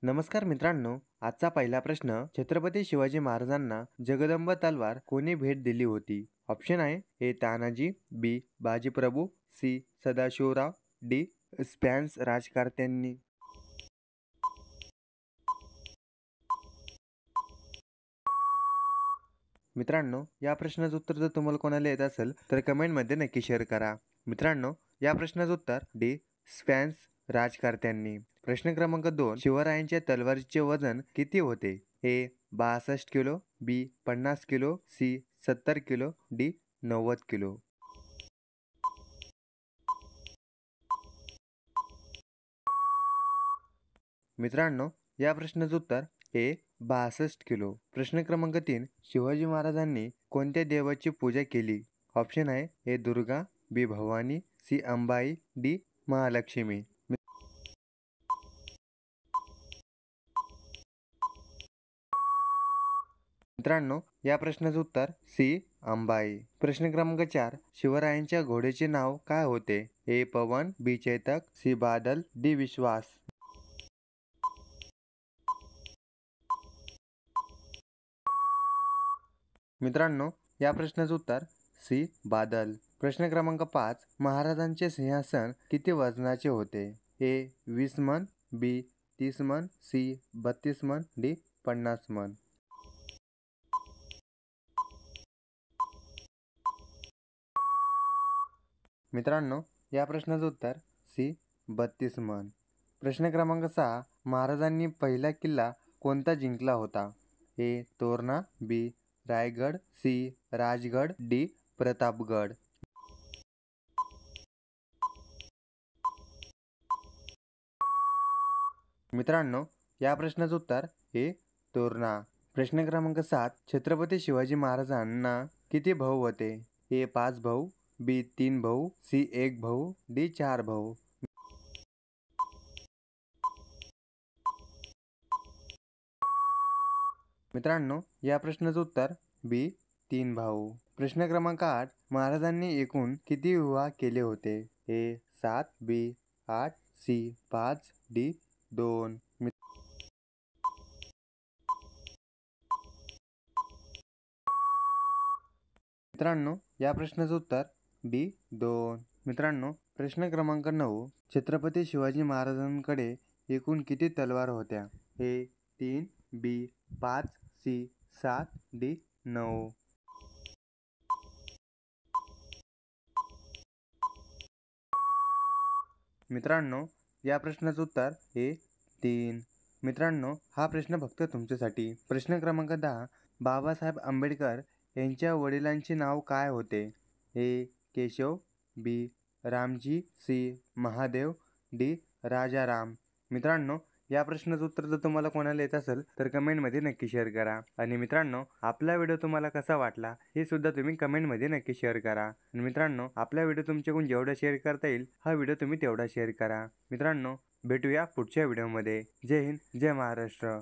नमस्कार मित्रांनो, आजचा पहिला प्रश्न, छत्रपती शिवाजी महाराजांना जगदंब तलवार कोणी भेट दिली होती? ऑप्शन आहे A Tanaji, B Bajiprabhu, C Sadashivrao, D स्पॅन्स राजकारत्यांनी. मित्रांनो, या प्रश्नाचं उत्तर जर तुम्हाला कोणाला येत असेल तर कमेंटमध्ये नक्की शेअर करा. मित्रांनो, या प्रश्नाचं उत्तर डी स्पॅन्स राजकारत्यांनी. प्रश्न क्रमांक 2, शिवरायांच्या तलवारीचे वजन किती होते? A 62 kilo, B 50 kilo, C 70 kilo, D 90 kilo. मित्रांनो, या प्रश्नाचं उत्तर ए 62 किलो. प्रश्न क्रमांक 3, शिवाजी महाराजांनी कोणत्या देवाची पूजा केली? ऑप्शन आहे ए दुर्गा, बी भवानी, सी अंबाई, डी महालक्ष्मी. मित्रांनो, या प्रश्नाचं उत्तर सी अंबाई. प्रश्न क्रमांक 4, शिवरायांच्या घोड्याचे नाव काय होते? ए पवन, बी चेतक, सी बादल, डी विश्वास. मित्रांनो, या प्रश्नाचं उत्तर सी बादल. प्रश्न क्रमांक 5, महाराजांचे सिंहासन किती वजनाचे होते? ए 20 मन, बी 30 मन, सी 32 मन, डी 50 मन. मित्रांनो, या प्रश्नाचं उत्तर सी 32 मन. प्रश्न क्रमांक 6, महाराजांनी पहिला किल्ला कोणता जिंकला होता? ए तोरणा, बी रायगड, सी राजगड, डी प्रतापगड. मित्रांनो, या प्रश्नाचं उत्तर ए तोरणा. प्रश्न क्रमांक 7, छत्रपती शिवाजी महाराजांना किती भाऊ होते? ए 5 भाऊ, बी 3 भाऊ, सी 1 भाऊ, डी 4 भाऊ. मित्रांनो, या प्रश्नाचं उत्तर बी 3 भाऊ. प्रश्न क्रमांक 8, महाराजांनी एकूण किती विवाह केले होते? ए 7, बी 8, सी 5, डी 2. मित्रांनो, या प्रश्नाचं उत्तर डी 2. मित्रांनो, प्रश्न क्रमांक 9, छत्रपती शिवाजी महाराजांकडे एकूण किती तलवार होत्या? ए 3, बी 5, सी 7, डी 9. मित्रांनो, या प्रश्नाचं उत्तर ए 3. मित्रांनो, हा प्रश्न फक्त तुमच्यासाठी. प्रश्न क्रमांक 10, बाबासाहेब आंबेडकर यांच्या वडिलांचे नाव काय होते? ए केशव, बी रामजी, सी महादेव, डी राजाराम. मित्रांनो, या प्रश्नाचं उत्तर जर तुम्हाला कोणाला येत असेल तर कमेंटमध्ये नक्की शेअर करा. आणि मित्रांनो, आपला व्हिडिओ तुम्हाला कसा वाटला हे सुद्धा तुम्ही कमेंटमध्ये नक्की शेअर करा. आणि मित्रांनो, आपला व्हिडिओ तुमच्याकडून जेवढा शेअर करता येईल हा व्हिडिओ तुम्ही तेवढा शेअर करा. मित्रांनो, भेटूया पुढच्या व्हिडिओमध्ये. जय हिंद, जय महाराष्ट्र.